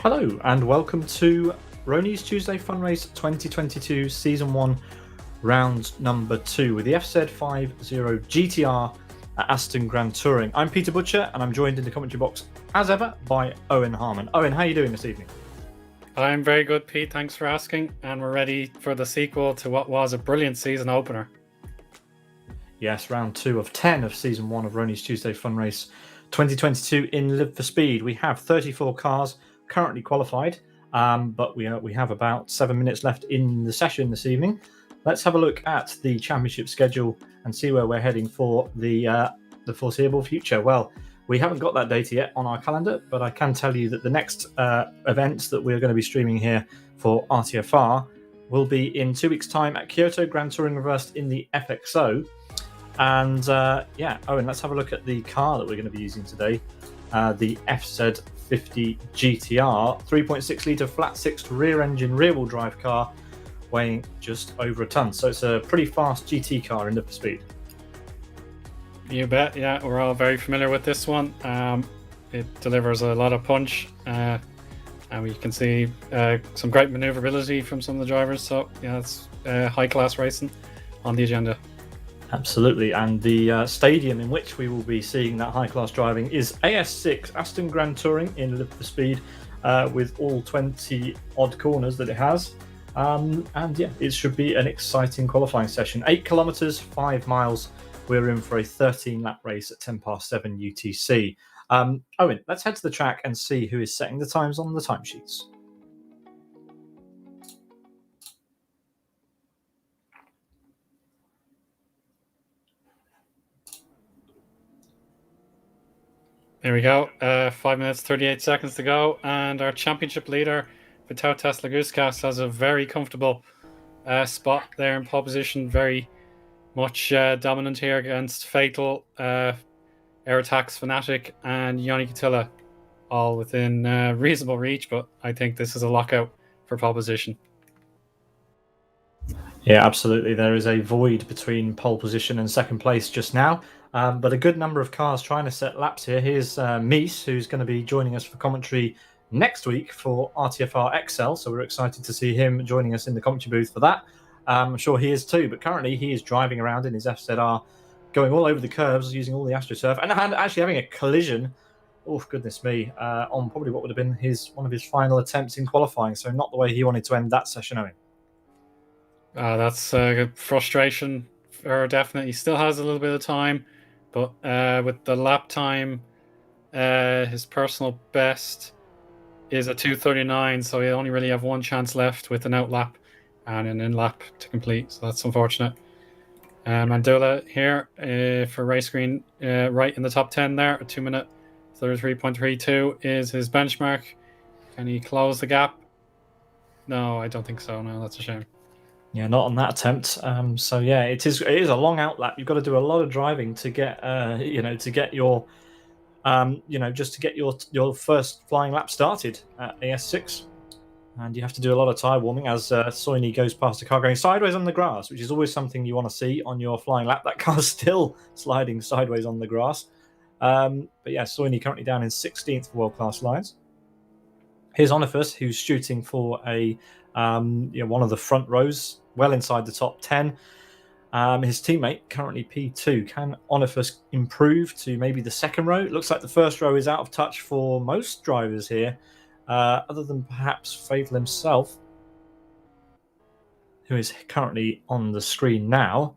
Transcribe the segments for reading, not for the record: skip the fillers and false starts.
Hello and welcome to Rony's Tuesday Funrace 2022 Season 1 Round Number 2 with the FZ50 GTR at Aston Grand Touring. I'm Peter Butcher and I'm joined in the commentary box as ever by Eoin Harmon. Eoin, how are you doing this evening? I'm very good, Pete. Thanks for asking. And we're ready for the sequel to what was a brilliant season opener. Yes, round 2 of 10 of Season 1 of Rony's Tuesday Funrace 2022 in Live for Speed. We have 34 cars currently qualified, but we have about 7 minutes left in the session this evening. Let's have a look at the championship schedule and see where we're heading for the foreseeable future. Well, we haven't got that data yet on our calendar, but I can tell you that the next events that we're going to be streaming here for RTFR will be in 2 weeks' time at Kyoto Grand Touring Reversed in the FXO. And Owen, let's have a look at the car that we're going to be using today. The FZ50 GTR, 3.6 litre flat sixed rear engine rear wheel drive car, weighing just over a tonne. So it's a pretty fast GT car in Live for Speed. You bet. Yeah, we're all very familiar with this one. It delivers a lot of punch, and we can see some great manoeuvrability from some of the drivers. So yeah, it's high class racing on the agenda. Absolutely, and the stadium in which we will be seeing that high-class driving is AS6 Aston Grand Touring in Live for Speed, with all 20-odd corners that it has. It should be an exciting qualifying session. 8 kilometres, 5 miles. We're in for a 13-lap race at 7 UTC. Owen, let's head to the track and see who is setting the times on the timesheets. There we go. 5 minutes, 38 seconds to go. And our championship leader, Vytautas Laguskas, has a very comfortable spot there in pole position. Very much dominant here against Fatal, Air Attacks Fanatic, and Yoni Katila, all within reasonable reach. But I think this is a lockout for pole position. Yeah, absolutely. There is a void between pole position and second place just now. But a good number of cars trying to set laps here. Here's Mies, who's going to be joining us for commentary next week for RTFR XL. So we're excited to see him joining us in the commentary booth for that. I'm sure he is too. But currently he is driving around in his FZR, going all over the curves, using all the AstroTurf, and actually having a collision, oh, goodness me, on probably what would have been one of his final attempts in qualifying. So not the way he wanted to end that session, Owen. That's frustration for definite. He still has a little bit of time. But with the lap time, his personal best is a 2:39, so he only really have one chance left with an out lap and an in lap to complete. So that's unfortunate. Mandula here for race green, right in the top 10 there. A 2 minute 33.32 is his benchmark. Can he close the gap? No, I don't think so. No, that's a shame. Yeah, not on that attempt. It is a long out lap. You've got to do a lot of driving to get, to get your, just to get your first flying lap started at AS6, and you have to do a lot of tyre warming as Soini goes past the car going sideways on the grass, which is always something you want to see on your flying lap. That car's still sliding sideways on the grass. Soini currently down in 16th for world class lines. Here's Onifus, who's shooting for a one of the front rows, well inside the top 10. His teammate currently P2. Can Onifus improve to maybe the second row? It looks like the first row is out of touch for most drivers here, other than perhaps Fatal himself, who is currently on the screen now.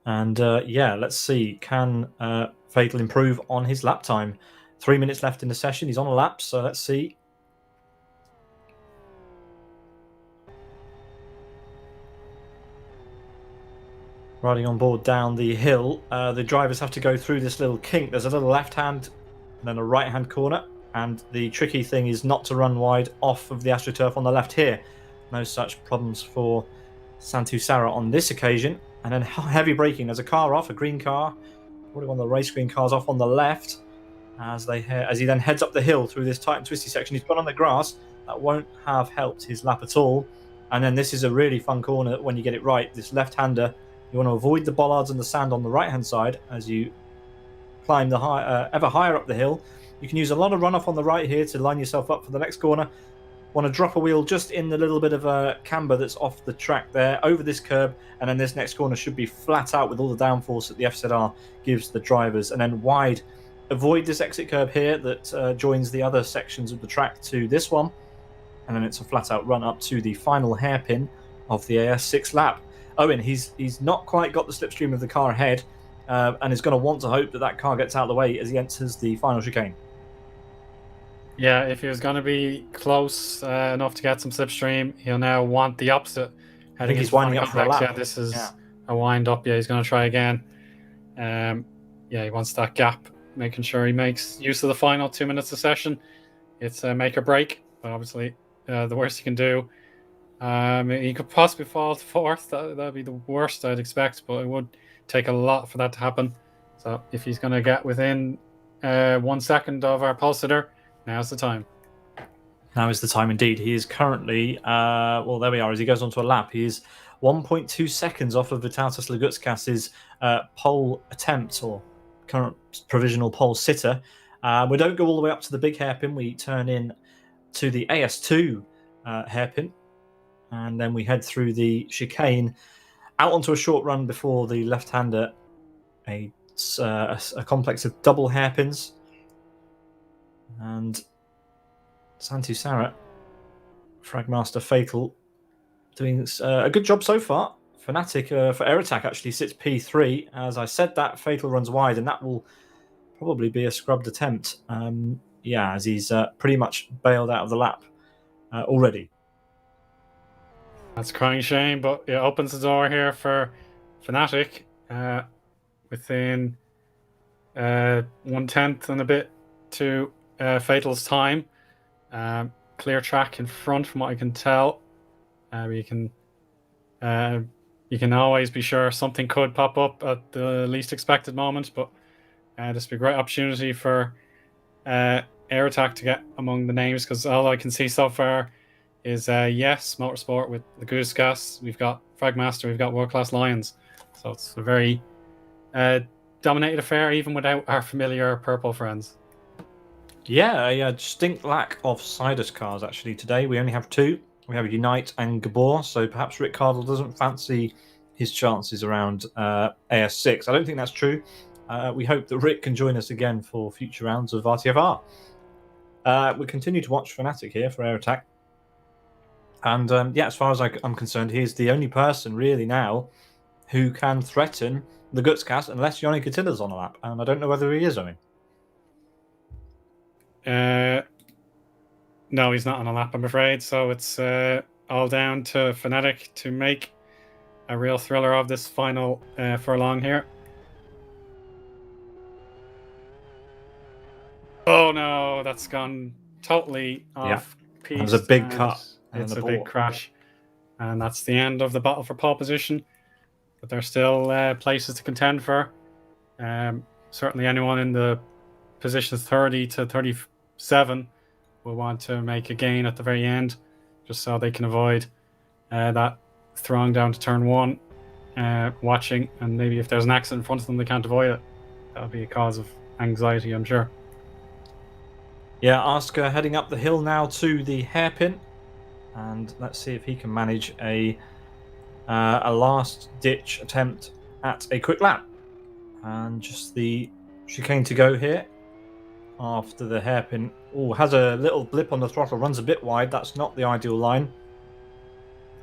And let's see. Can Fatal improve on his lap time? 3 minutes left in the session. He's on a lap, so let's see. Riding on board down the hill, the drivers have to go through this little kink. There's a little left hand and then a right hand corner, and the tricky thing is not to run wide off of the AstroTurf on the left here. No such problems for Santu Sarah on this occasion. And then heavy braking. There's a car off, a green car, probably one of the race green cars off on the left, as he then heads up the hill through this tight and twisty section. He's gone on the grass. That won't have helped his lap at all. And then this is a really fun corner when you get it right. This left-hander, you want to avoid the bollards and the sand on the right-hand side as you climb the ever higher up the hill. You can use a lot of runoff on the right here to line yourself up for the next corner. Want to drop a wheel just in the little bit of a camber that's off the track there, over this curb, and then this next corner should be flat out with all the downforce that the FZR gives the drivers, and then wide. Avoid this exit curb here that joins the other sections of the track to this one, and then it's a flat out run up to the final hairpin of the AS6 lap. Eoin, he's not quite got the slipstream of the car ahead, and is going to want to hope that that car gets out of the way as he enters the final chicane. Yeah, if he was going to be close enough to get some slipstream, he'll now want the opposite. I think he's winding up for a lap. Yeah, this is a wind up. Yeah, he's going to try again. Yeah, he wants that gap, making sure he makes use of the final 2 minutes of session. It's a make or break, but obviously the worst he can do. He could possibly fall to fourth. That'd be the worst I'd expect, but it would take a lot for that to happen. So if he's going to get within 1 second of our pole sitter, now's the time. Now is the time indeed. He is currently, well, there we are. As he goes onto a lap, he is 1.2 seconds off of Vytautas Lagutskas' pole attempt, or current provisional pole sitter. We don't go all the way up to the big hairpin. We turn in to the AS2 hairpin, and then we head through the chicane out onto a short run before the left-hander, a complex of double hairpins. And Santu Sarat, Fragmaster Fatal, doing a good job so far. Fnatic for air attack actually sits P3. As I said, that Fatal runs wide, and that will probably be a scrubbed attempt. Yeah, as he's pretty much bailed out of the lap already. That's a crying shame, but it opens the door here for Fnatic within 1/10 and a bit to Fatal's time. Clear track in front from what I can tell. You can always be sure something could pop up at the least expected moment, but this would be a great opportunity for air attack to get among the names, because all I can see so far is yes, Motorsport with Lagutskas, we've got Fragmaster, we've got World Class Lions, so it's a very dominated affair even without our familiar purple friends. Yeah, a distinct lack of Sidus cars actually today. We only have two. We have Unite and Gabor, so perhaps Rick Cardle doesn't fancy his chances around AS6. I don't think that's true. We hope that Rick can join us again for future rounds of RTFR. We continue to watch Fnatic here for air attack. And yeah, as far as I'm concerned, he's the only person really now who can threaten the Lagutskas unless Yoni Katila's on a lap. And I don't know whether he is, Owen. No, he's not on a lap, I'm afraid. So it's all down to Fnatic to make a real thriller of this final furlong here. Oh no, that's gone totally off piece. It was a big cut. It's a big crash. And that's the end of the battle for pole position. But there's still places to contend for. Certainly anyone in the positions 30 to 37 will want to make a gain at the very end, just so they can avoid that throwing down to turn one, watching, and maybe if there's an accident in front of them they can't avoid it. That'll be a cause of anxiety, I'm sure. Yeah, Oscar heading up the hill now to the hairpin, and let's see if he can manage a last-ditch attempt at a quick lap. And just the chicane to go here after the hairpin. Oh, has a little blip on the throttle, runs a bit wide. That's not the ideal line.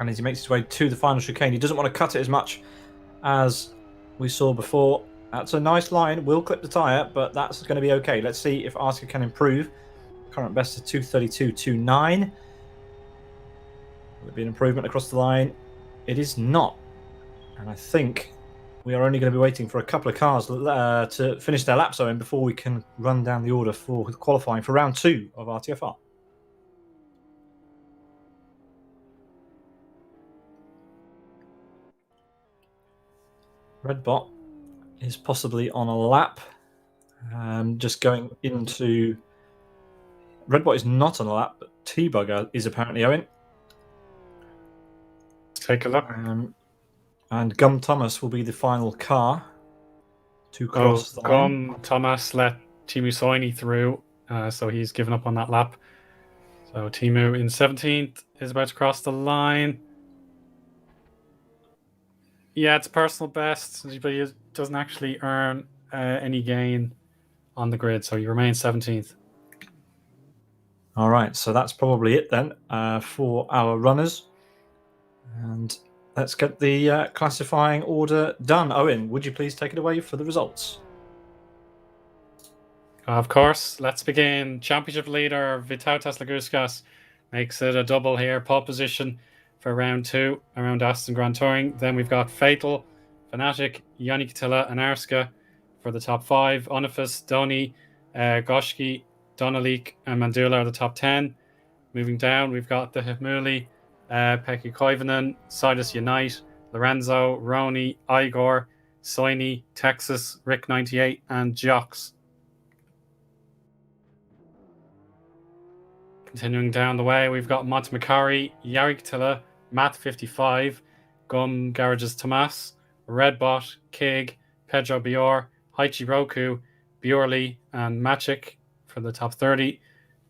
And as he makes his way to the final chicane, he doesn't want to cut it as much as we saw before. That's a nice line. Will clip the tyre, but that's going to be okay. Let's see if Oscar can improve. Current best is 232.29. Will it be an improvement across the line? It is not. And I think we are only going to be waiting for a couple of cars to finish their laps on before we can run down the order for qualifying for round 2 of RTFR. Redbot is possibly on a lap. Just going into... Redbot is not on a lap, but T-Bugger is apparently Owen. Take a look. And Gum Thomas will be the final car to cross the line. Thomas let Timu Soini through, so he's given up on that lap. So Timu in 17th is about to cross the line. Yeah, it's personal best, but he doesn't actually earn any gain on the grid, so he remains 17th. All right, so that's probably it then for our runners. And let's get the classifying order done. Owen, would you please take it away for the results? Of course, let's begin. Championship leader Vytautas Laguskas makes it a double here. Pole position for round 2 around Aston Grand Touring. Then we've got Fatal, Fanatic, Yannick Tilla, and Arska for the top 5. Onifus, Doni, Goshki, Donalik, and Mandula are the top 10. Moving down, we've got the Himuli, Pekki Koivunen, Sidus Unite, Lorenzo, Rony, Igor, Soini, Texas, Rick 98, and Jocks. Continuing down the way, we've got Montmacari, Yarik Tilla, Matt 55, Gum Garages Tomas, Redbot, Kig, Pedro Bior, Haichi Roku, Bjorli, and Machik for the top 30.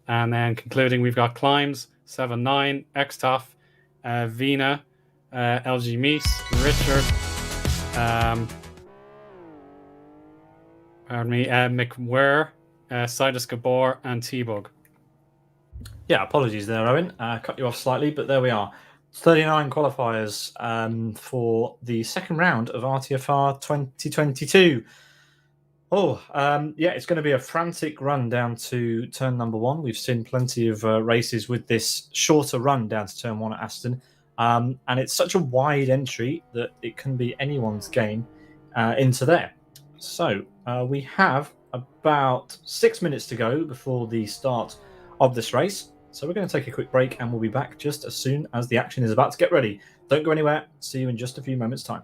And then concluding, we've got Climbs, 7-9, Xtoff, Vina, LG Meese, Richard, McWare, Sidus Gabor, and T-Bug. Yeah, apologies there, Owen. Cut you off slightly, but there we are. 39 qualifiers for the second round of RTFR 2022. It's going to be a frantic run down to turn number 1. We've seen plenty of races with this shorter run down to turn 1 at Aston. And it's such a wide entry that it can be anyone's game into there. So we have about 6 minutes to go before the start of this race. So we're going to take a quick break and we'll be back just as soon as the action is about to get ready. Don't go anywhere. See you in just a few moments' time.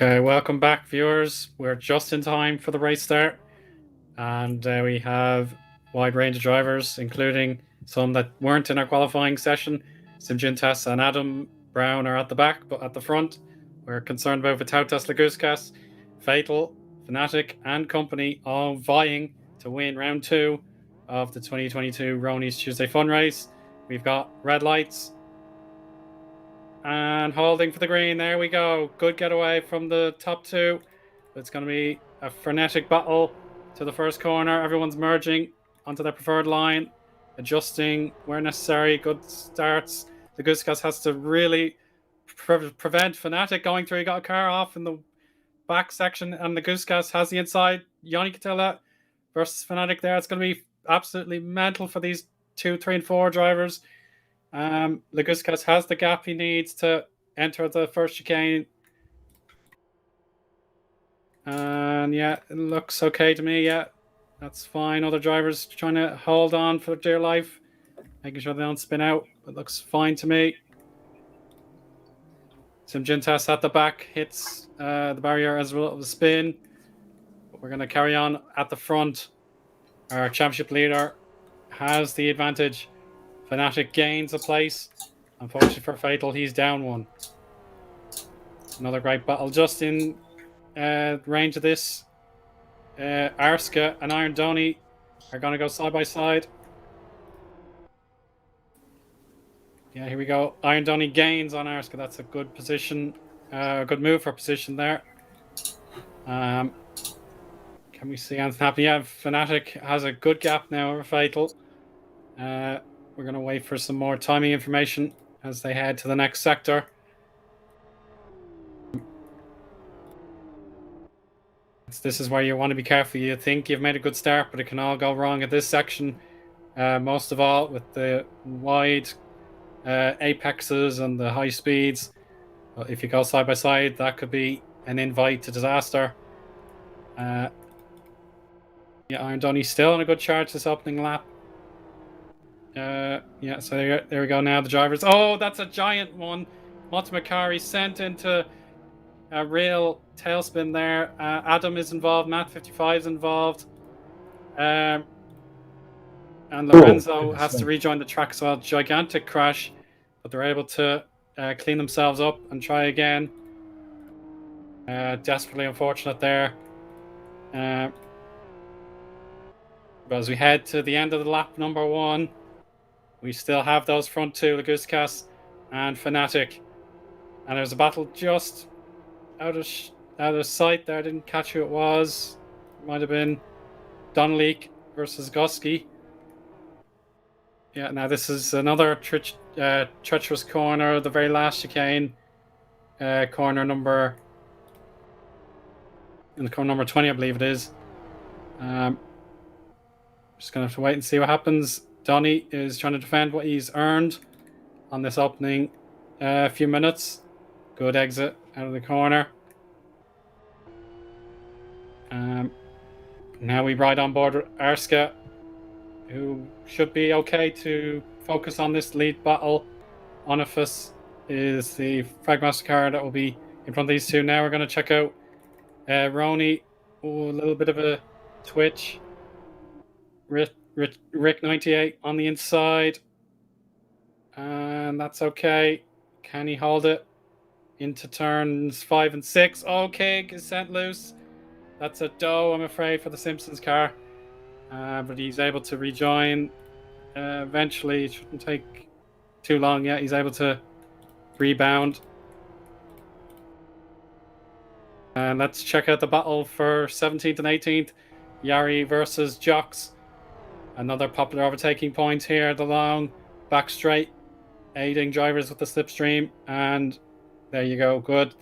Okay, welcome back, viewers. We're just in time for the race start, and we have a wide range of drivers, including some that weren't in our qualifying session. Simjintas and Adam Brown are at the back, but at the front, we're concerned about Vitautas Laguskas, Fatal, Fnatic, and company all vying to win round 2 of the 2022 Rony's Tuesday Fun Race. We've got red lights and holding for the green. There we go. Good getaway from the top 2. It's going to be a frenetic battle to the first corner. Everyone's merging onto their preferred line, adjusting where necessary. Good starts. The Guskas has to really prevent Fnatic going through. He got a car off in the back section, and the Guskas has the inside. Yanni Catilla versus Fnatic there. It's going to be absolutely mental for these 2, 3, and 4 drivers. Laguskas has the gap he needs to enter the first chicane. And yeah, it looks okay to me. Yeah, that's fine. Other drivers trying to hold on for dear life, making sure they don't spin out. It looks fine to me. Simjintas at the back hits the barrier as well as a spin. But we're going to carry on at the front. Our championship leader has the advantage. Fnatic gains a place. Unfortunately for Fatal, he's down 1. Another great battle just in range of this. Arska and Iron Donny are going to go side by side. Yeah, here we go. Iron Donny gains on Arska. That's a good position. A good move for position there. Can we see anything happen? Yeah, Fnatic has a good gap now over Fatal. We're going to wait for some more timing information as they head to the next sector. This is where you want to be careful. You think you've made a good start, but it can all go wrong at this section. Most of all with the wide apexes and the high speeds. But if you go side by side, that could be an invite to disaster. Yeah, Iron Donny's still on a good charge this opening lap. Yeah, so there we go now. The drivers. Oh, that's a giant one. Motamakari sent into a real tailspin there. Adam is involved. Matt 55 is involved. And Lorenzo has to rejoin the track as well. Gigantic crash, but they're able to clean themselves up and try again. Desperately unfortunate there. But as we head to the end of the lap number 1, we still have those front 2, Laguskas and Fnatic. And there's a battle just out of sight there. I didn't catch who it was. It might have been Donleek versus Goski. Yeah, now this is another treacherous corner, the very last chicane. Corner number 20, I believe it is. Just going to have to wait and see what happens. Donny is trying to defend what he's earned on this opening few minutes. Good exit out of the corner. Now we ride on board Arska, who should be okay to focus on this lead battle. Onifus is the Fragmaster car that will be in front of these two. Now we're going to check out Rony. Oh, a little bit of a twitch. Rick 98 on the inside, and that's okay. Can he hold it into turns 5 and 6? Okay, is sent loose. That's a dough, I'm afraid, for the Simpsons car, but he's able to rejoin eventually. It shouldn't take too long yet. He's able to rebound. And let's check out the battle for 17th and 18th. Yari versus Jox. Another popular overtaking point here, the long back straight, aiding drivers with the slipstream, and there you go, good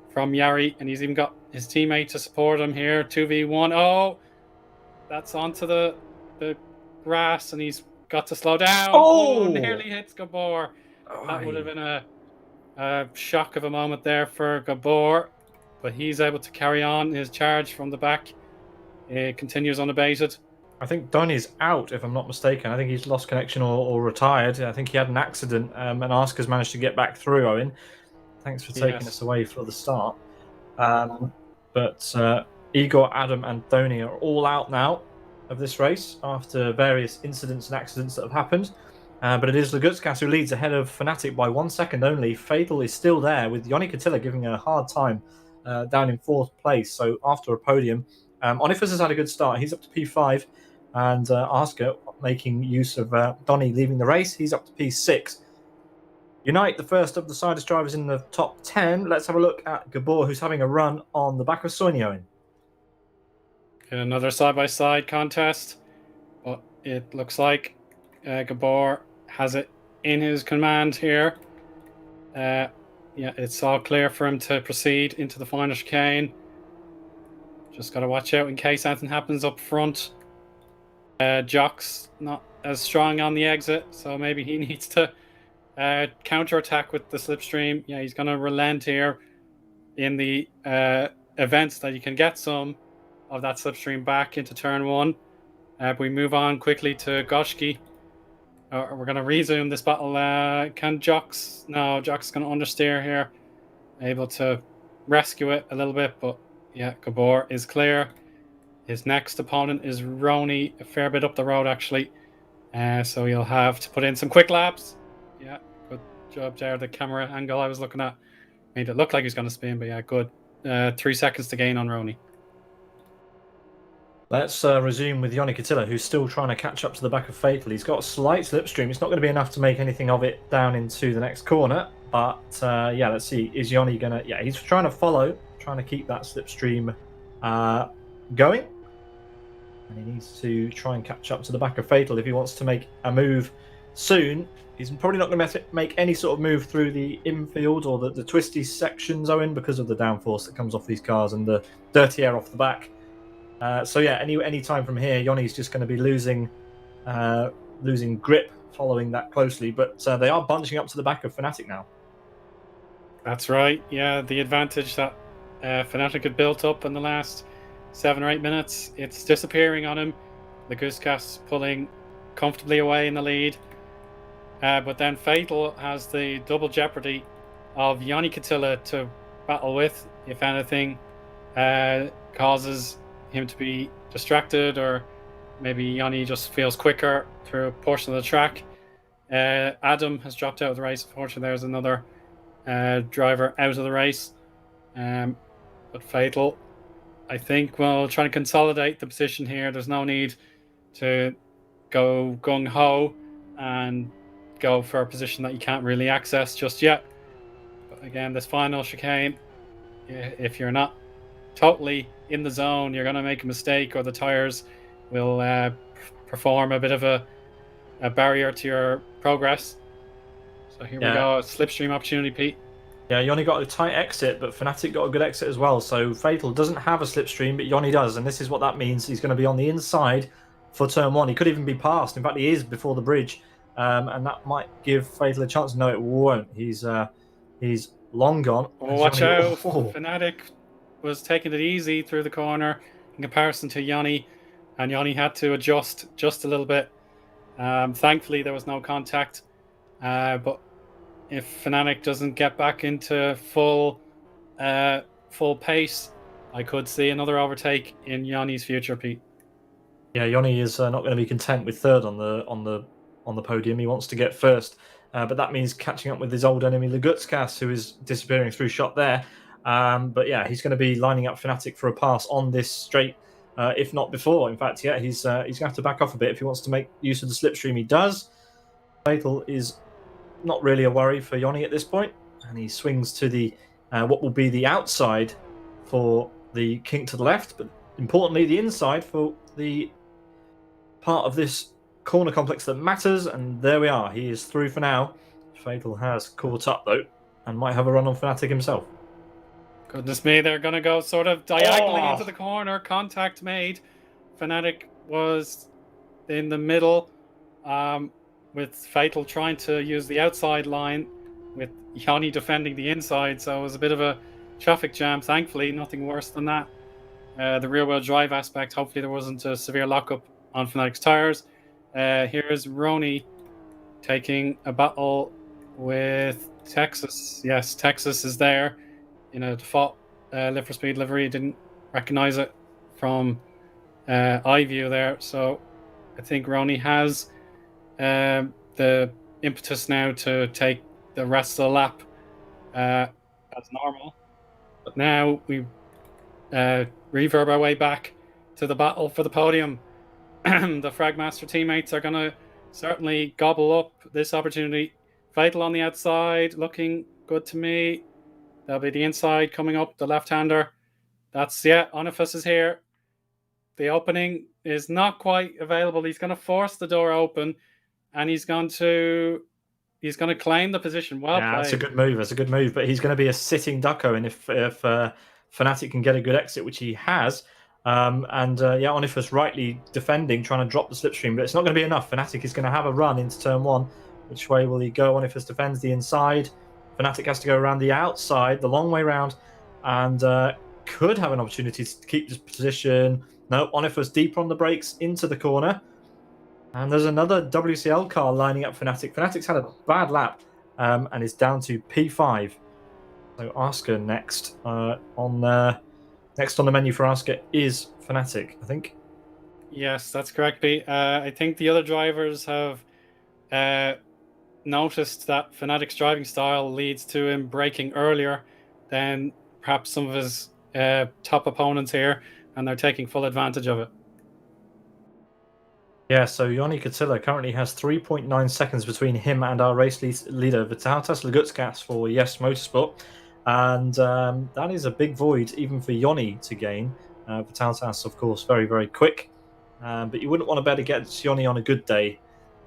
from Yari, and he's even got his teammate to support him here, 2v1. Oh, that's onto the grass, and he's got to slow down. Oh, nearly hits Gabor. That would have been a shock of a moment there for Gabor, but he's able to carry on his charge from the back. It continues unabated. I think Donny's out, if I'm not mistaken. I think he's lost connection or retired. I think he had an accident, and Arska's managed to get back through, Owen. Thanks for taking us away for the start. But Igor, Adam, and Tony are all out now of this race after various incidents and accidents that have happened. But it is Lagutskas who leads ahead of Fnatic by 1 second only. Fatal is still there, with Yoni Katilla giving her a hard time down in 4th place. So after a podium, Onifus has had a good start. He's up to P5, and Asker making use of Donny leaving the race. He's up to P6. Unite, the first of the Sidus drivers in the top 10. Let's have a look at Gabor, who's having a run on the back of Eoin. Another side-by-side contest. But it looks like Gabor has it in his command here. Yeah, it's all clear for him to proceed into the final chicane. Just got to watch out in case anything happens up front. Jock's not as strong on the exit, so maybe he needs to counter-attack with the slipstream. Yeah, he's going to relent here in the events that you can get some of that slipstream back into turn 1. We move on quickly to Goshki. We're going to resume this battle. Can Jock's... No, Jock's going to understeer here. Able to rescue it a little bit, but yeah, Gabor is clear. His next opponent is Rony, a fair bit up the road, actually. So you'll have to put in some quick laps. Yeah, good job there. The camera angle I was looking at made it look like he was going to spin, but yeah, good. 3 seconds to gain on Rony. Let's resume with Yoni Katilla, who's still trying to catch up to the back of Fatal. He's got a slight slipstream. It's not going to be enough to make anything of it down into the next corner. But yeah, let's see. Is Yoni going to... Yeah, he's trying to follow, trying to keep that slipstream going. And he needs to try and catch up to the back of Fatal if he wants to make a move soon. He's probably not going to make any sort of move through the infield or the twisty sections, Owen, because of the downforce that comes off these cars and the dirty air off the back. So yeah, any time from here, Yoni's just going to be losing grip following that closely. But they are bunching up to the back of Fnatic now. That's right. Yeah, the advantage that Fnatic had built up in the last 7 or 8 minutes, it's disappearing on him. Lagutskas pulling comfortably away in the lead. But then Fatal has the double jeopardy of Yoni Katilla to battle with, if anything causes him to be distracted, or maybe Yoni just feels quicker through a portion of the track. Adam has dropped out of the race. Unfortunately, there's another driver out of the race. But Fatal, I think, will try to consolidate the position here. There's no need to go gung-ho and go for a position that you can't really access just yet. But again, this final chicane, if you're not totally in the zone, you're going to make a mistake, or the tires will perform a bit of a barrier to your progress. So here we go, a slipstream opportunity, Pete. Yeah, Yoni got a tight exit, but Fnatic got a good exit as well. So Fatal doesn't have a slipstream, but Yoni does, and this is what that means. He's going to be on the inside for turn 1. He could even be passed. In fact, he is before the bridge, and that might give Fatal a chance. No, it won't. He's long gone. Oh, watch out! Fnatic was taking it easy through the corner in comparison to Yoni, and Yoni had to adjust just a little bit. Thankfully, there was no contact, but if Fnatic doesn't get back into full pace, I could see another overtake in Yoni's future, Pete. Yeah, Yoni is not going to be content with third on the podium. He wants to get first, but that means catching up with his old enemy Lagutskas, who is disappearing through shot there. But yeah, he's going to be lining up Fnatic for a pass on this straight, if not before. In fact, yeah, he's going to have to back off a bit if he wants to make use of the slipstream. He does. Fatal is not really a worry for Yoni at this point, and he swings to the what will be the outside for the kink to the left, but importantly the inside for the part of this corner complex that matters. And there we are. He is through for now. Fatal has caught up though, and might have a run on Fnatic himself. Goodness me, they're going to go sort of diagonally into the corner. Contact made. Fnatic was in the middle, with Fatal trying to use the outside line, with Yoni defending the inside. So it was a bit of a traffic jam. Thankfully, nothing worse than that. The rear-wheel drive aspect, hopefully there wasn't a severe lockup on Fnatic's tires. Here's Rony taking a battle with Texas. Yes, Texas is there in a default Live for Speed livery. Didn't recognize it from eye view there. So I think Rony has the impetus now to take the rest of the lap as normal. But now we reverb our way back to the battle for the podium. The Fragmaster teammates are going to certainly gobble up this opportunity. Fatal on the outside, looking good to me. That'll be the inside coming up, the left-hander. That's, yeah, Onifus is here. The opening is not quite available. He's going to force the door open, and he's going to claim the position. Well played. That's a good move. That's a good move. But he's going to be a sitting ducko, and if Fnatic can get a good exit, which he has, Onifus rightly defending, trying to drop the slipstream, but it's not going to be enough. Fnatic is going to have a run into turn one. Which way will he go? Onifus defends the inside. Fnatic has to go around the outside, the long way round, and could have an opportunity to keep this position. No, Onifus deeper on the brakes into the corner. And there's another WCL car lining up Fnatic. Fnatic's had a bad lap and is down to P5. So Asker next on the menu for Asker is Fnatic, I think. Yes, that's correct, Pete. I think the other drivers have noticed that Fnatic's driving style leads to him braking earlier than perhaps some of his top opponents here, and they're taking full advantage of it. Yeah, so Yoni Katilla currently has 3.9 seconds between him and our race leader, Vitaltas Lagutskas for Yes Motorsport. And that is a big void even for Yoni to gain. Vitaltas, of course, very, very quick. But you wouldn't want to bet against Yoni on a good day.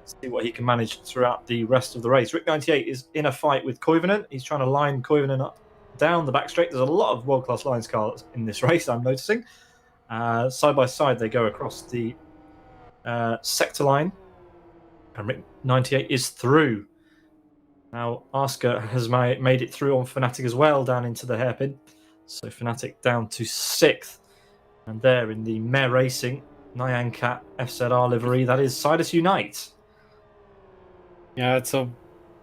See what he can manage throughout the rest of the race. Rick98 is in a fight with Koivunen. He's trying to line Koivunen up down the back straight. There's a lot of world-class lines cars in this race, I'm noticing. Side by side, they go across the sector line, and Rick98 is through. Now Asker has made it through on Fnatic as well, down into the hairpin. So Fnatic down to 6th, and there in the Mare Racing Nyan Cat FZR livery, that is Sidus Unite. Yeah, it's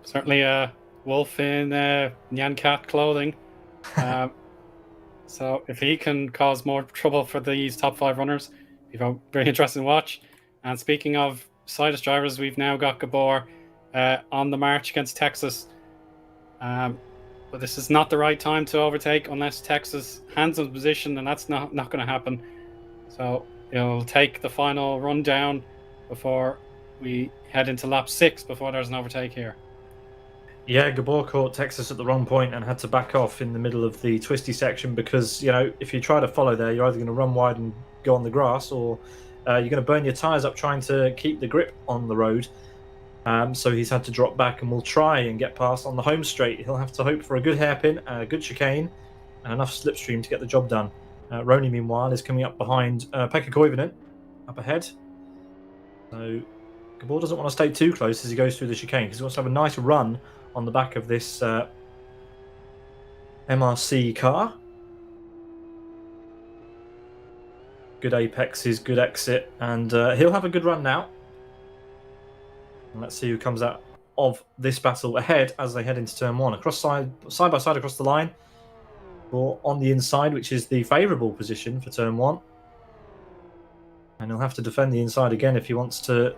certainly a wolf in Nyan Cat clothing. So if he can cause more trouble for these top 5 runners, it'll be very interesting to watch. And speaking of Sidus drivers, we've now got Gabor on the march against Texas. But this is not the right time to overtake unless Texas hands him the position, and that's not going to happen. So he'll take the final run down before we head into lap 6 before there's an overtake here. Yeah, Gabor caught Texas at the wrong point and had to back off in the middle of the twisty section because, if you try to follow there, you're either going to run wide and go on the grass, or you're going to burn your tyres up trying to keep the grip on the road. So he's had to drop back and will try and get past on the home straight. He'll have to hope for a good hairpin, a good chicane, and enough slipstream to get the job done. Rony, meanwhile, is coming up behind Pekka Koivunen, up ahead. So Gabor doesn't want to stay too close as he goes through the chicane because he wants to have a nice run on the back of this MRC car. Good apexes, good exit, and he'll have a good run now. And let's see who comes out of this battle ahead as they head into turn 1. Across side by side across the line, or on the inside, which is the favourable position for turn 1. And he'll have to defend the inside again if he wants to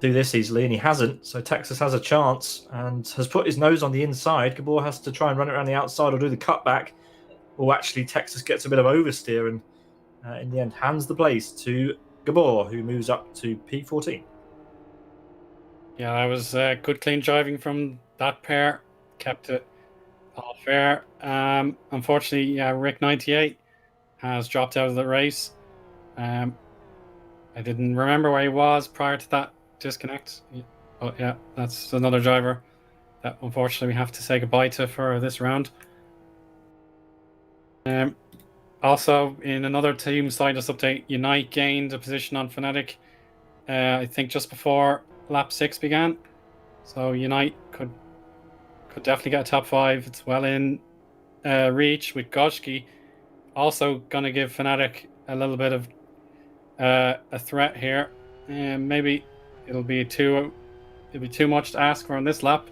do this easily, and he hasn't. So Texas has a chance and has put his nose on the inside. Gabor has to try and run it around the outside or do the cutback. Or actually, Texas gets a bit of oversteer and in the end hands the place to Gabor, who moves up to P14. Yeah, that was good clean driving from that pair. Kept it all fair. Unfortunately, Rick98 has dropped out of the race. I didn't remember where he was prior to that disconnect. But yeah, that's another driver that unfortunately we have to say goodbye to for this round. Also, in another team Sidus update, Unite gained a position on Fnatic, I think just before lap 6 began. So Unite could definitely get a top 5. It's well in reach with Goshki. Also going to give Fnatic a little bit of a threat here. Maybe it'll be too much to ask for on this lap.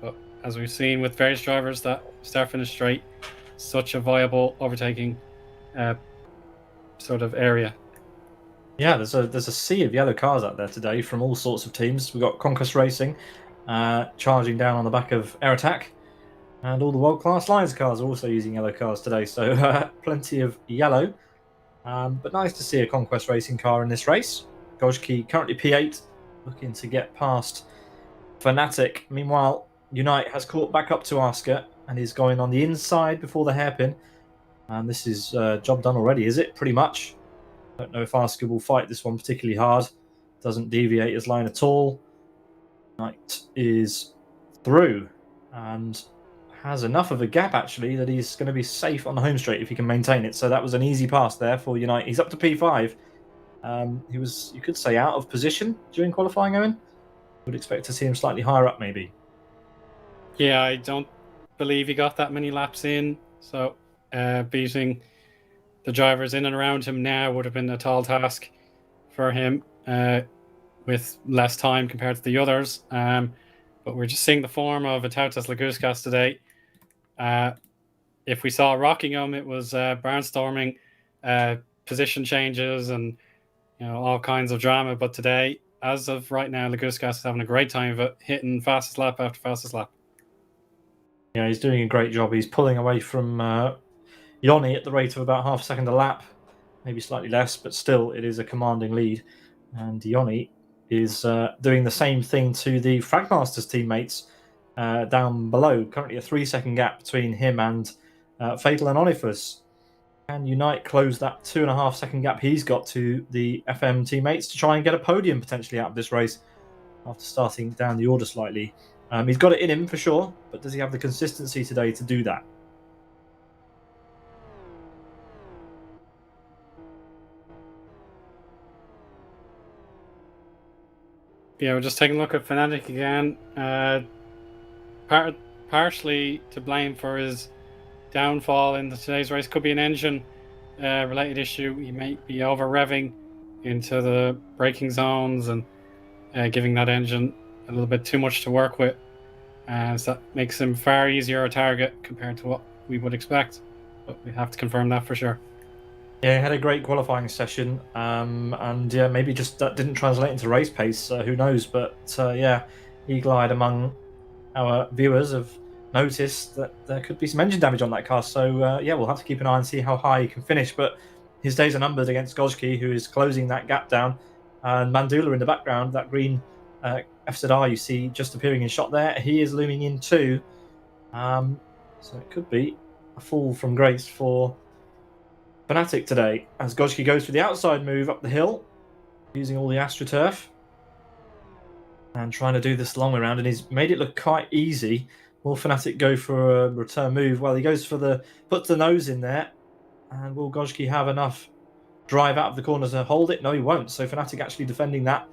But as we've seen with various drivers that start finish straight, such a viable overtaking sort of area. Yeah, there's a sea of yellow cars out there today from all sorts of teams. We've got Conquest Racing charging down on the back of Air Attack, and all the world-class Lions cars are also using yellow cars today. So plenty of yellow, but nice to see a Conquest Racing car in this race. Gojki currently P8, looking to get past Fnatic. Meanwhile, Unite has caught back up to Asker and is going on the inside before the hairpin. And this is job done already, is it? Pretty much. Don't know if Asker will fight this one particularly hard. Doesn't deviate his line at all. Knight is through and has enough of a gap actually that he's going to be safe on the home straight if he can maintain it. So that was an easy pass there for Unite. He's up to P5. He was, you could say, out of position during qualifying, Owen. Would expect to see him slightly higher up maybe. Yeah, I don't believe he got that many laps in. So beating the drivers in and around him now would have been a tall task for him with less time compared to the others. But we're just seeing the form of Vytautas Laguskas today. If we saw Rockingham, it was barnstorming, position changes, and all kinds of drama. But today, as of right now, Laguskas is having a great time of it, hitting fastest lap after fastest lap. Yeah, he's doing a great job. He's pulling away from Yoni at the rate of about half a second a lap, maybe slightly less, but still it is a commanding lead. And Yoni is doing the same thing to the Fragmasters teammates down below. Currently a 3-second gap between him and Fatal and Onifus. Can Unite close that 2.5-second gap he's got to the FM teammates to try and get a podium potentially out of this race after starting down the order slightly? He's got it in him for sure, but does he have the consistency today to do that? Yeah, we're just taking a look at Fnatic again. Partially to blame for his downfall in today's race could be an engine related issue. He might be over revving into the braking zones and giving that engine a little bit too much to work with. So that makes him far easier a target compared to what we would expect. But we have to confirm that for sure. Yeah, he had a great qualifying session, and yeah, maybe just that didn't translate into race pace. Who knows? But yeah, eagle-eyed among our viewers have noticed that there could be some engine damage on that car. So yeah, we'll have to keep an eye and see how high he can finish. But his days are numbered against Gojki, who is closing that gap down, and Mandula in the background, that green FZR you see just appearing in shot there. He is looming in too. So it could be a fall from grace for Fnatic today, as Gojki goes for the outside move up the hill, using all the AstroTurf, and trying to do this long around, and he's made it look quite easy. Will Fnatic go for a return move? Well, he goes for puts the nose in there, and will Gojki have enough drive out of the corner to hold it? No, he won't. So Fnatic actually defending that.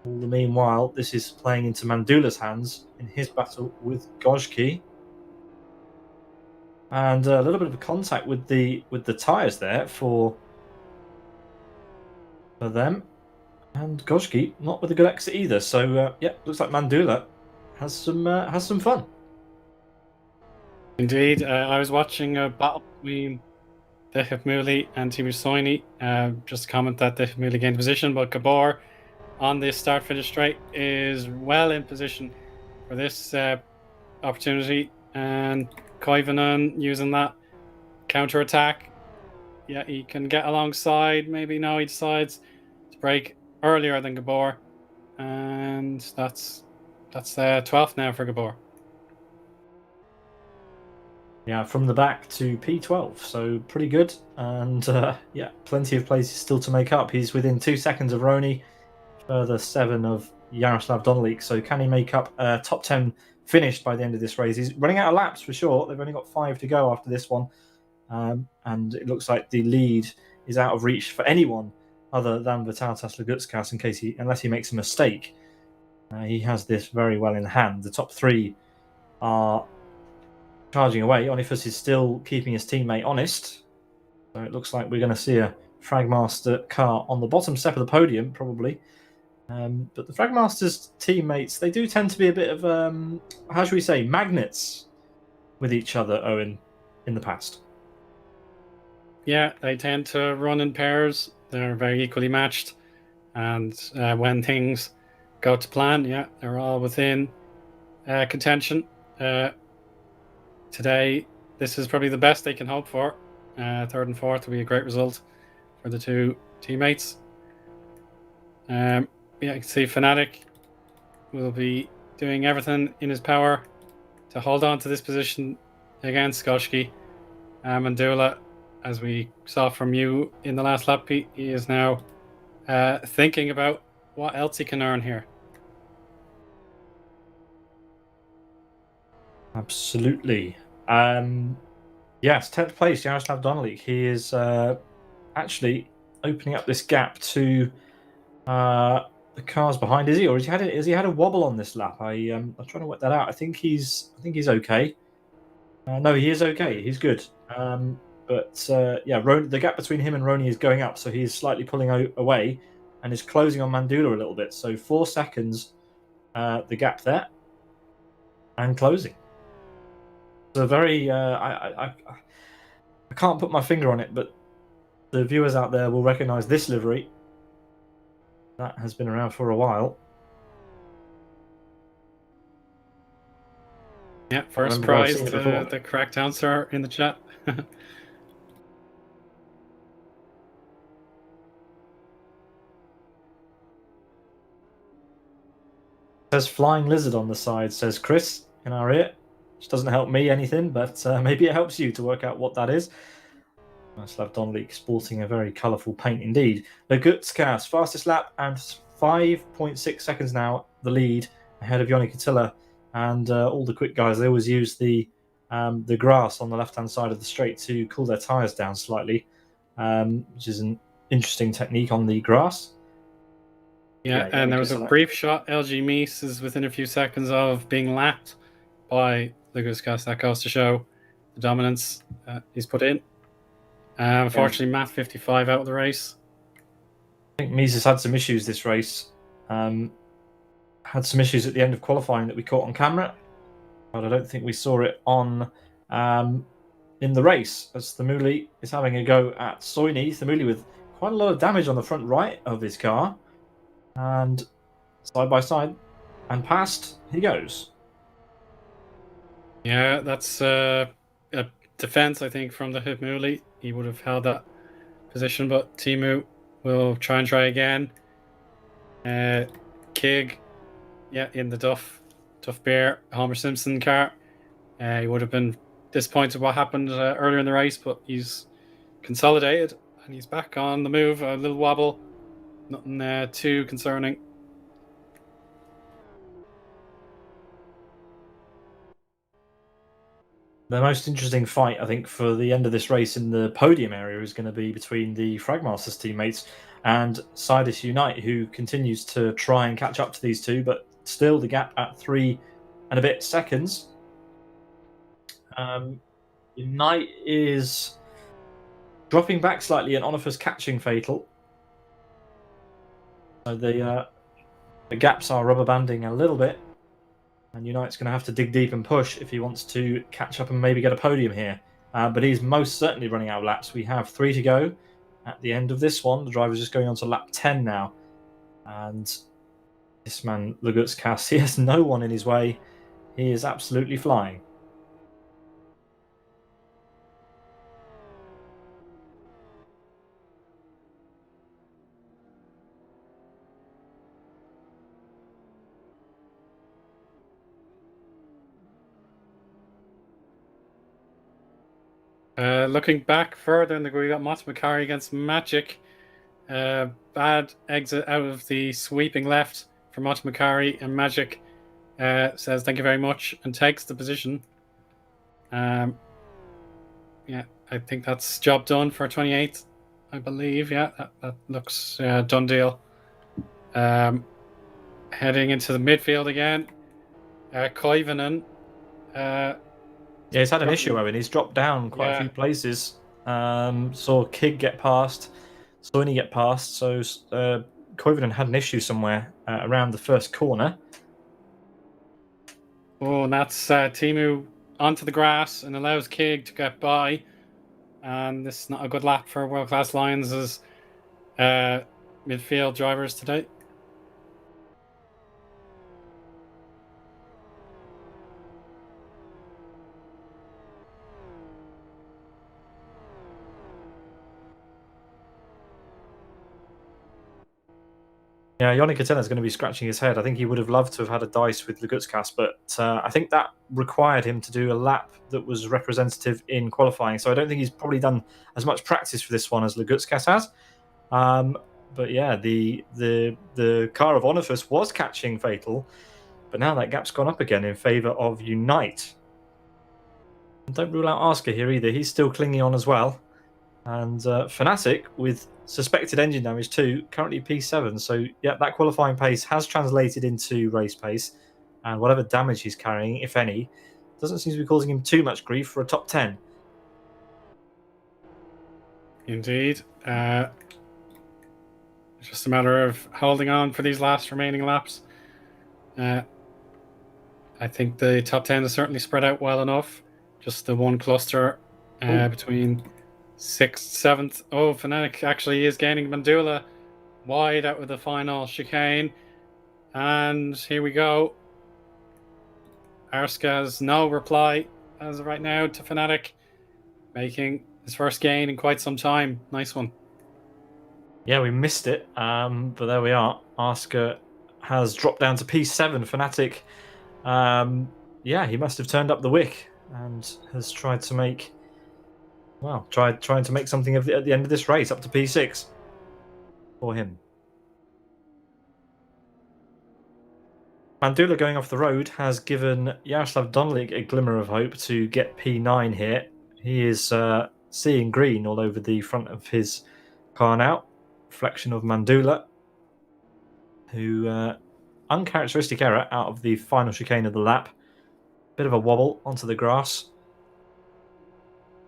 All the meanwhile, this is playing into Mandula's hands in his battle with Gojki. And a little bit of contact with the tyres there for them. And Gojki not with a good exit either. So yeah, looks like Mandula has some fun. Indeed, I was watching a battle between Deheb Mooley and Timu Soini. Just to comment that Deheb Mooley gained position, but Gabor on this start-finish straight is well in position for this opportunity, and Koivunen using that counter attack. Yeah, he can get alongside. Maybe now he decides to brake earlier than Gabor, and that's 12th now for Gabor. Yeah, from the back to P12, so pretty good. And yeah, plenty of places still to make up. He's within 2 seconds of Rony, further 7 of Yaroslav Donelik. So can he make up a top 10 finish by the end of this race? He's running out of laps for sure. They've only got 5 to go after this one. And it looks like the lead is out of reach for anyone other than Vytautas Laguskas unless he makes a mistake. He has this very well in hand. The top 3 are charging away. Onifus is still keeping his teammate honest. So it looks like we're going to see a Fragmaster car on the bottom step of the podium, probably. But the Fragmasters teammates, they do tend to be a bit of, how should we say, magnets with each other, Owen. in the past. Yeah, they tend to run in pairs. They're very equally matched. And when things go to plan, yeah, they're all within contention. Today, this is probably the best they can hope for. Third and fourth will be a great result for the two teammates. Yeah, you can see Fnatic will be doing everything in his power to hold on to this position against Skoshki. Mandula, as we saw from you in the last lap, Pete, he is now thinking about what else he can earn here. Absolutely. Yes, 10th place, Yaroslav Donnelly. He is actually opening up this gap to the cars behind. Is he, or has he had a wobble on this lap? I'm trying to work that out. I think he's okay. No, he is okay. He's good. But the gap between him and Rony is going up, so he's slightly pulling away and is closing on Mandula a little bit. So 4 seconds, the gap there, and closing. So very, I can't put my finger on it, but the viewers out there will recognise this livery. That has been around for a while. Yeah, first prize to the correct answer in the chat. Says Flying Lizard on the side, says Chris in our ear. Which doesn't help me anything, but maybe it helps you to work out what that is. Yaroslav Donnelly sporting a very colourful paint indeed. Legutskas, fastest lap and 5.6 seconds now, the lead ahead of Yoni Katila. And all the quick guys, they always use the grass on the left-hand side of the straight to cool their tyres down slightly, which is an interesting technique on the grass. Yeah, and there was a brief shot. LG Meese is within a few seconds of being lapped by Legutskas. That goes to show the dominance he's put in. Unfortunately, Matt 55 out of the race. I think Meese has had some issues this race. Had some issues at the end of qualifying that we caught on camera, but I don't think we saw it on in the race, as Themuli is having a go at Soini. Themuli with quite a lot of damage on the front right of his car, and side by side and past he goes. Yeah, that's a defense, I think, from the Themuli. He would have held that position, but Teemu will try again. Kig, yeah, in the Duff Bear Homer Simpson car. He would have been disappointed what happened earlier in the race, but he's consolidated and he's back on the move. A little wobble, nothing too concerning. The most interesting fight, I think, for the end of this race in the podium area is going to be between the Fragmasters teammates and Sidus Unite, who continues to try and catch up to these two, but still the gap at 3 and a bit seconds. Unite is dropping back slightly, and Onifer's catching Fatal. So the gaps are rubber banding a little bit. And Unite's going to have to dig deep and push if he wants to catch up and maybe get a podium here. But he's most certainly running out of laps. We have 3 to go at the end of this one. The driver's just going on to lap 10 now. And this man, Legutskas, he has no one in his way. He is absolutely flying. Looking back further in the group, we got Mott Macari against Magic. Bad exit out of the sweeping left for Mott Macari, and Magic says thank you very much and takes the position. Yeah, I think that's job done for 28th, I believe. Yeah, that looks done deal. Heading into the midfield again. Koivunen. Yeah, he's had an issue, Owen. He's dropped down quite a few places. Saw Kig get past, Soini get past. So Koivunen had an issue somewhere around the first corner. Oh, and that's Teemu onto the grass and allows Kig to get by. And this is not a good lap for World Class Lions' midfield drivers today. Yeah, Yannick Catena is going to be scratching his head. I think he would have loved to have had a dice with Lagutskis, but I think that required him to do a lap that was representative in qualifying. So I don't think he's probably done as much practice for this one as Lagutskis has. But yeah, the car of Onifus was catching Fatal, but now that gap's gone up again in favour of Unite. And don't rule out Asker here either. He's still clinging on as well. And Fnatic, with suspected engine damage too, currently P7. So yeah, that qualifying pace has translated into race pace. And whatever damage he's carrying, if any, doesn't seem to be causing him too much grief for a top 10. Indeed. Just a matter of holding on for these last remaining laps. I think the top 10 is certainly spread out well enough. Just the one cluster between 6th, 7th. Oh, Fnatic actually is gaining Mandula wide out with the final chicane. And here we go. Arska has no reply as of right now to Fnatic, making his first gain in quite some time. Nice one. Yeah, we missed it, but there we are. Asker has dropped down to P7. Fnatic, yeah, he must have turned up the wick and has tried to make, well, trying to make something of at the end of this race, up to P6 for him. Mandula going off the road has given Yaroslav Donlik a glimmer of hope to get P9 here. He is seeing green all over the front of his car now. Reflection of Mandula, who uncharacteristic error out of the final chicane of the lap. Bit of a wobble onto the grass.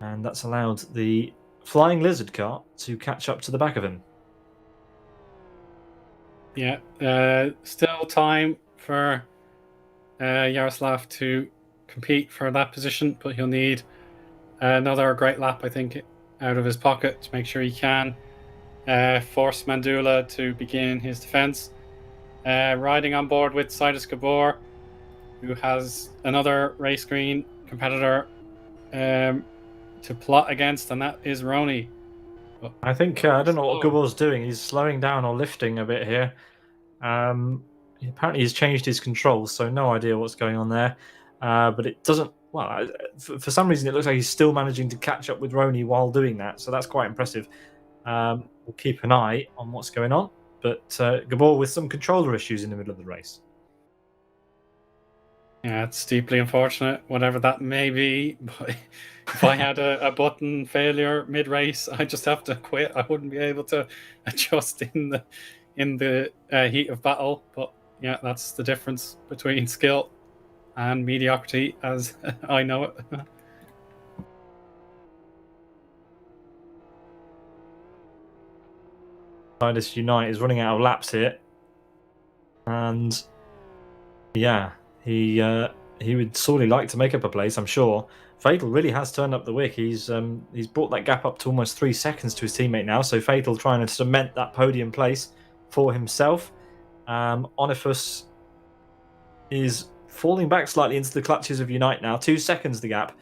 And that's allowed the Flying Lizard car to catch up to the back of him. Yeah, still time for Yaroslav to compete for that position, but he'll need another great lap, I think, out of his pocket to make sure he can force Mandula to begin his defense. Riding on board with Sidus Gabor, who has another race green competitor to plot against, and that is Rony. But I think, I don't know what Gabor's doing. He's slowing down or lifting a bit here. Apparently he's changed his controls, so no idea what's going on there. But it doesn't, well, for some reason it looks like he's still managing to catch up with Rony while doing that, so that's quite impressive. We'll keep an eye on what's going on, but Gabor with some controller issues in the middle of the race. Yeah, it's deeply unfortunate, whatever that may be. But if I had a button failure mid-race, I'd just have to quit. I wouldn't be able to adjust in the heat of battle. But yeah, that's the difference between skill and mediocrity, as I know it. Sidus Unite is running out of laps here, and yeah, he would sorely like to make up a place, I'm sure. Fatal really has turned up the wick. He's brought that gap up to almost 3 seconds to his teammate now. So Fatal trying to cement that podium place for himself. Onifus is falling back slightly into the clutches of Unite now. 2 seconds the gap.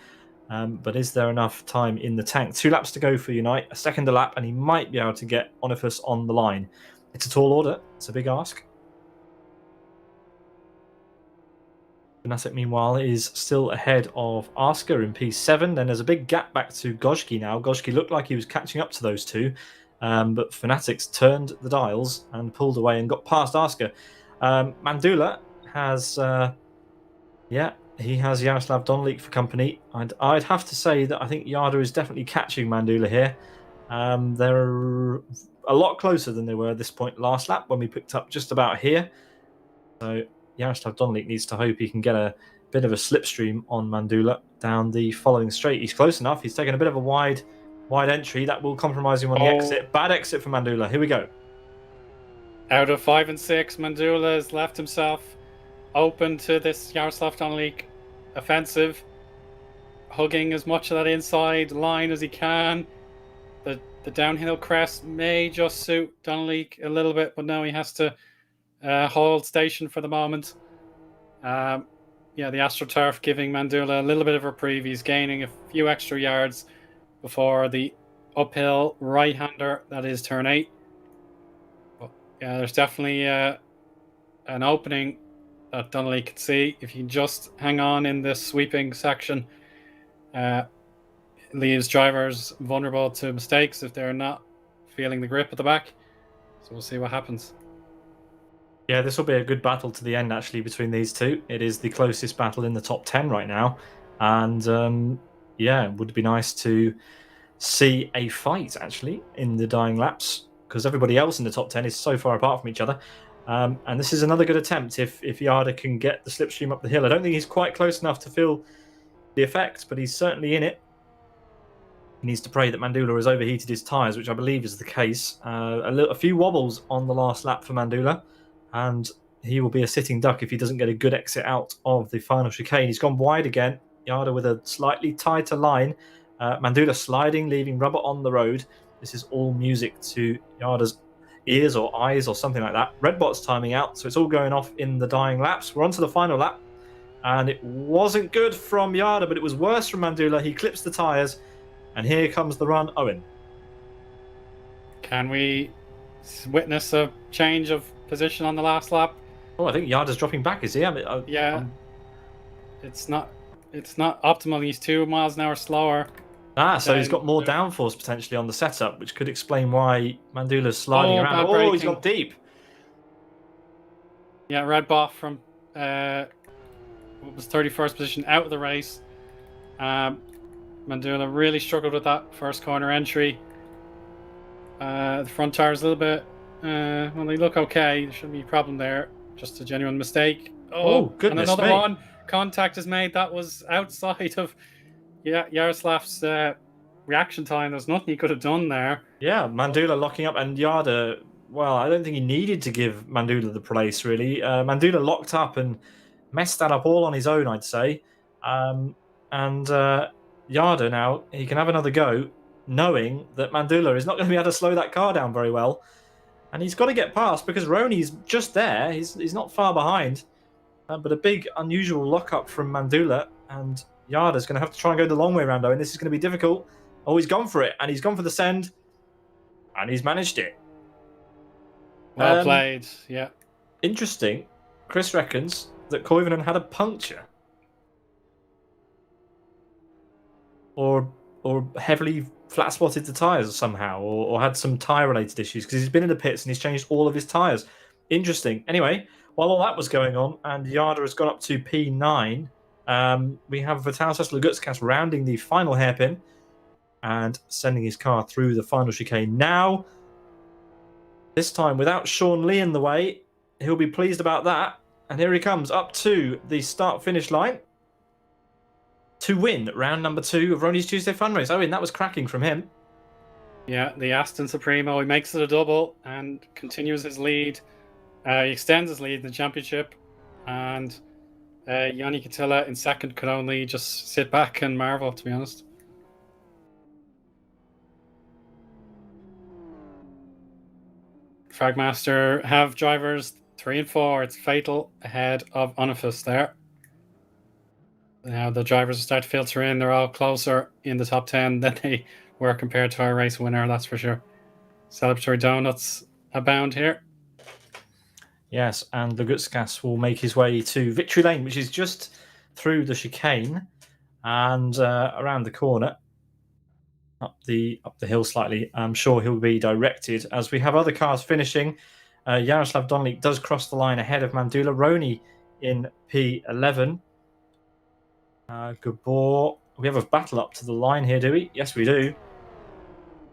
But is there enough time in the tank? 2 laps to go for Unite, a second a lap, and he might be able to get Onifus on the line. It's a tall order. It's a big ask. Fnatic, meanwhile, is still ahead of Asker in P7. Then there's a big gap back to Gojki now. Gojki looked like he was catching up to those two, but Fnatic's turned the dials and pulled away and got past Asker. Mandula has... he has Yaroslav Donlik for company. I'd have to say that I think Yada is definitely catching Mandula here. They're a lot closer than they were at this point last lap when we picked up just about here. So Yaroslav Donlik needs to hope he can get a bit of a slipstream on Mandula down the following straight. He's close enough. He's taken a bit of a wide entry. That will compromise him on the exit. Bad exit for Mandula. Here we go. Out of 5 and 6, Mandula has left himself open to this Yaroslav Donlik offensive. hugging as much of that inside line as he can. The downhill crest may just suit Donnelly a little bit, but no, he has to hold station for the moment. Yeah, the AstroTurf giving Mandula a little bit of a reprieve. He's gaining a few extra yards before the uphill right-hander, that is turn 8. But yeah, there's definitely an opening that Donnelly can see. If you just hang on in this sweeping section, leaves drivers vulnerable to mistakes if they're not feeling the grip at the back. So we'll see what happens. Yeah, this will be a good battle to the end, actually, between these two. It is the closest battle in the top 10 right now. And yeah, it would be nice to see a fight, actually, in the dying laps, because everybody else in the top 10 is so far apart from each other. And this is another good attempt if Yarda can get the slipstream up the hill. I don't think he's quite close enough to feel the effect, but he's certainly in it. He needs to pray that Mandula has overheated his tyres, which I believe is the case. A few wobbles on the last lap for Mandula, and he will be a sitting duck if he doesn't get a good exit out of the final chicane. He's gone wide again. Yarda with a slightly tighter line. Mandula sliding, leaving rubber on the road. This is all music to Yarda's ears or eyes or something like that. Redbot's timing out, so it's all going off in the dying laps. We're on to the final lap, and it wasn't good from Yarda, but it was worse from Mandula. He clips the tyres, and here comes the run. Owen. Can we witness a change of position on the last lap? Oh, I think Yarda's dropping back, is he? Yeah. It's not optimal. He's 2 miles an hour slower. So he's got more downforce potentially on the setup, which could explain why Mandula's sliding around. Oh, he's got deep. Yeah, Redbot from what was 31st position out of the race. Mandula really struggled with that first corner entry. The front tyre's a little bit, well, they look okay. There shouldn't be a problem there. Just a genuine mistake. Oh goodness and another me. one. Contact is made. That was outside of Yaroslav's reaction time. There's nothing he could have done there. Yeah, Mandula locking up, and Yarda, well, I don't think he needed to give Mandula the place, really. Mandula locked up and messed that up all on his own, I'd say. And Yarda now, he can have another go, knowing that Mandula is not going to be able to slow that car down very well. And he's got to get past because Rony's just there. He's not far behind. But a big, unusual lock-up from Mandula, and Yarda's going to have to try and go the long way around, and this is going to be difficult. Oh, he's gone for it, and he's gone for the send, and he's managed it. Well played, yeah. Interesting. Chris reckons that Koivunen had a puncture. Or heavily flat-spotted the tyres somehow, or had some tyre-related issues, because he's been in the pits and he's changed all of his tyres. Interesting. Anyway, while all that was going on, and Yarda has gone up to P9, we have Vitalijs Lagutskas rounding the final hairpin and sending his car through the final chicane. Now, this time without Sean Lee in the way, he'll be pleased about that. And here he comes up to the start-finish line to win round number 2 of Rony's Tuesday Fun Race. Owen, that was cracking from him. Yeah, the Aston Supremo, he makes it a double and continues his lead. He extends his lead in the championship, and Yanni Catilla in second could only just sit back and marvel, to be honest. Fragmaster have drivers 3 and 4. It's Fatal ahead of Onifus there. Now the drivers will start to filter in. They're all closer in the top 10 than they were compared to our race winner, that's for sure. Celebratory donuts abound here. Yes, and Lagutskas will make his way to Victory Lane, which is just through the chicane and around the corner, up the hill slightly. I'm sure he'll be directed as we have other cars finishing. Jaroslav Donnelly does cross the line ahead of Mandula. Rony in P11. Gabor. We have a battle up to the line here, do we? Yes, we do.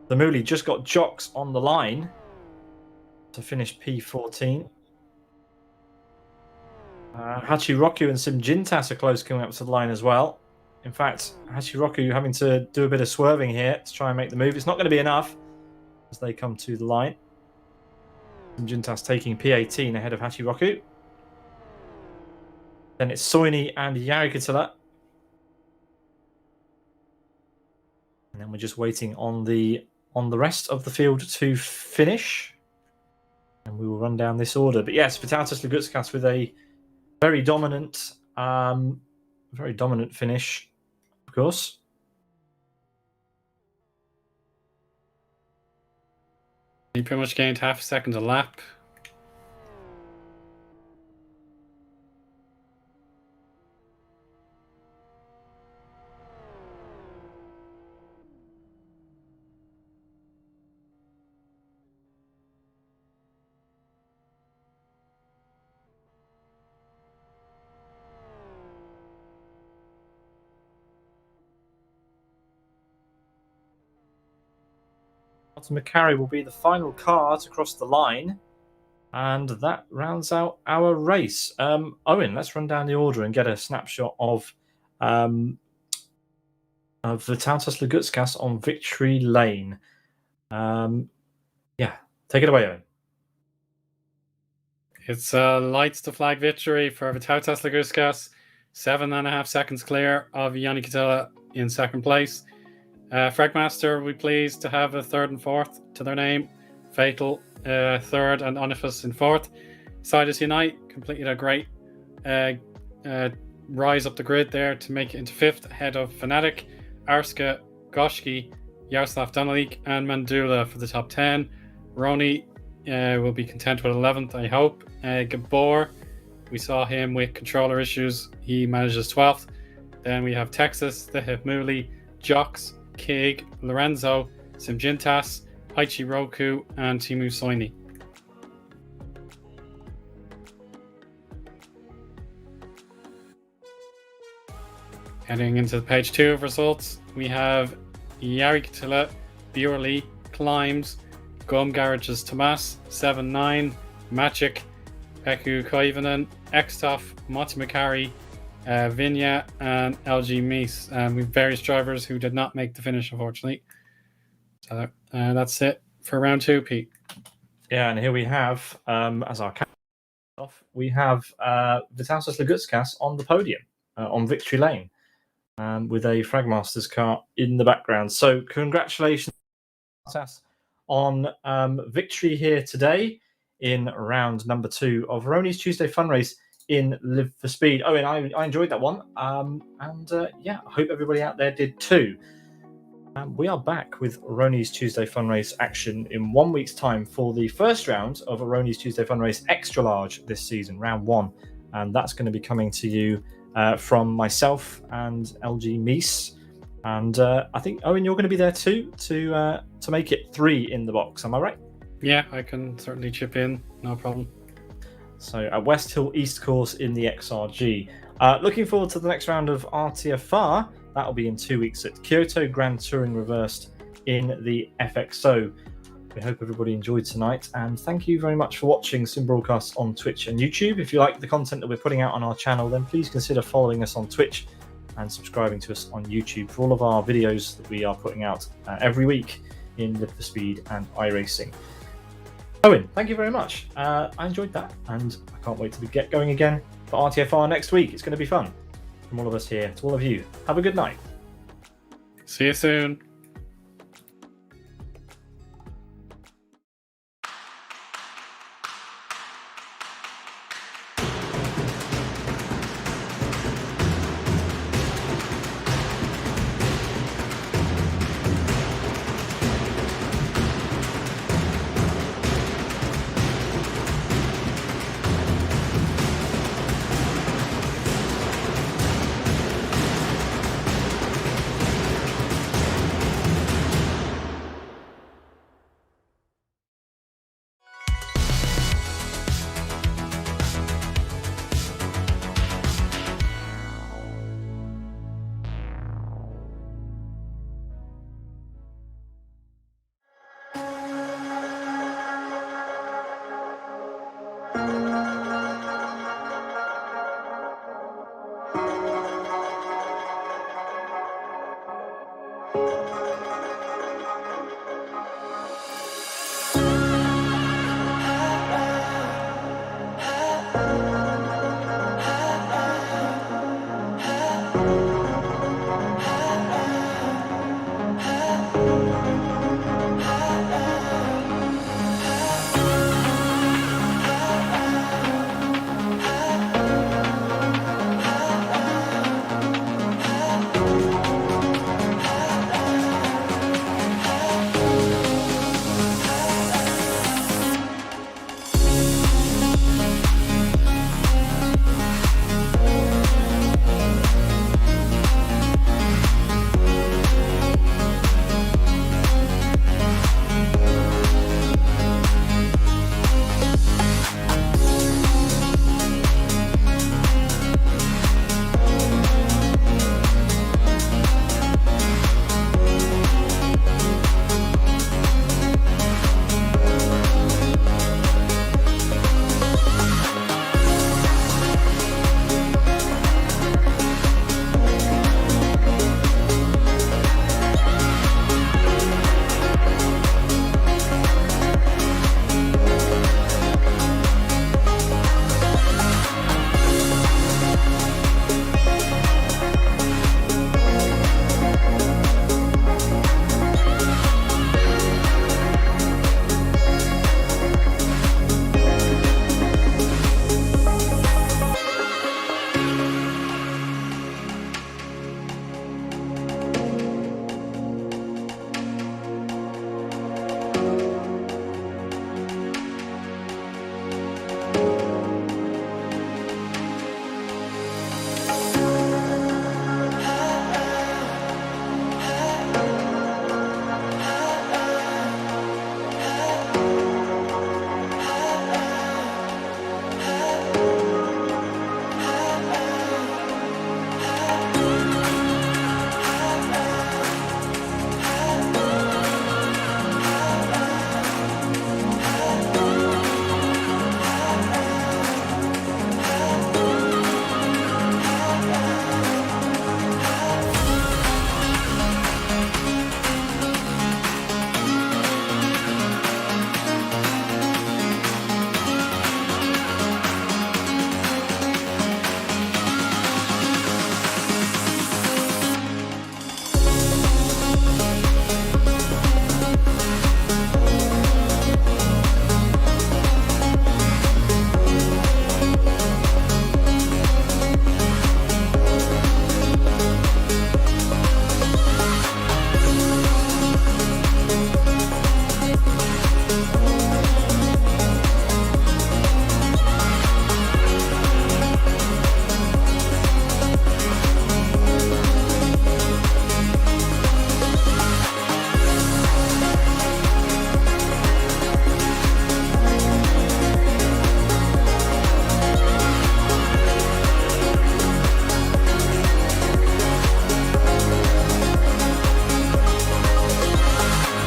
The Mooley just got Jocks on the line to finish P14. Hachiroku and Simjintas are close coming up to the line as well. In fact, Hachiroku having to do a bit of swerving here to try and make the move. It's not going to be enough as they come to the line. Simjintas taking P18 ahead of Hachiroku. Then it's Soini and Yarikatila. And then we're just waiting on the rest of the field to finish. And we will run down this order. But yes, Vytautas Lugutskas with a very dominant finish, of course. He pretty much gained half a second a lap. McCarry will be the final car to cross the line, and that rounds out our race. Owen, let's run down the order and get a snapshot of Vytautas Lugutskas on victory lane. Yeah, take it away, Owen. It's a lights to flag victory for Vytautas Lugutskas. 7.5 seconds clear of Yanni Catella in second place. Fragmaster will be pleased to have a third and fourth to their name. Fatal third and Onifus in fourth. Sidus Unite completed a great rise up the grid there to make it into fifth ahead of Fnatic, Arska, Goshki, Yaroslav Donalik and Mandula for the top 10. Rony will be content with 11th, I hope. Gabor, we saw him with controller issues. He manages 12th. Then we have Texas, the Hipmuli, Jox, Kig, Lorenzo, Simjintas, Haichi Roku, and Timu Soini. Heading into page 2 of results, we have Yari Katila, Bjorli, Climbs, Gum Garages Tomas, 7-9, Magic, Peku Koivunen, Xtoff, Mati Makari, Vinya, and LG Mies. With various drivers who did not make the finish, unfortunately. So that's it for round 2, Pete. Yeah, and here we have, as our cap off, we have Vytautas Lugutskas on the podium on victory lane with a Fragmasters car in the background. So congratulations on victory here today in round number 2 of Rony's Tuesday Fun Race in Live for Speed. Oh, and I enjoyed that one. Yeah, I hope everybody out there did too. We are back with Rony's Tuesday Fun Race action in 1 week's time for the first round of Rony's Tuesday Fun Race Extra Large this season, round 1. And that's going to be coming to you from myself and LG Mies. And I think, Owen, you're going to be there too to make it 3 in the box. Am I right? Yeah, I can certainly chip in. No problem. So at West Hill East Course in the XRG. Looking forward to the next round of RTFR. That'll be in 2 weeks at Kyoto Grand Touring Reversed in the FXO. We hope everybody enjoyed tonight, and thank you very much for watching Sim Broadcasts on Twitch and YouTube. If you like the content that we're putting out on our channel, then please consider following us on Twitch and subscribing to us on YouTube for all of our videos that we are putting out every week in Live for Speed and iRacing. Owen, thank you very much. I enjoyed that, and I can't wait to get going again for RTFR next week. It's going to be fun. From all of us here to all of you, have a good night. See you soon.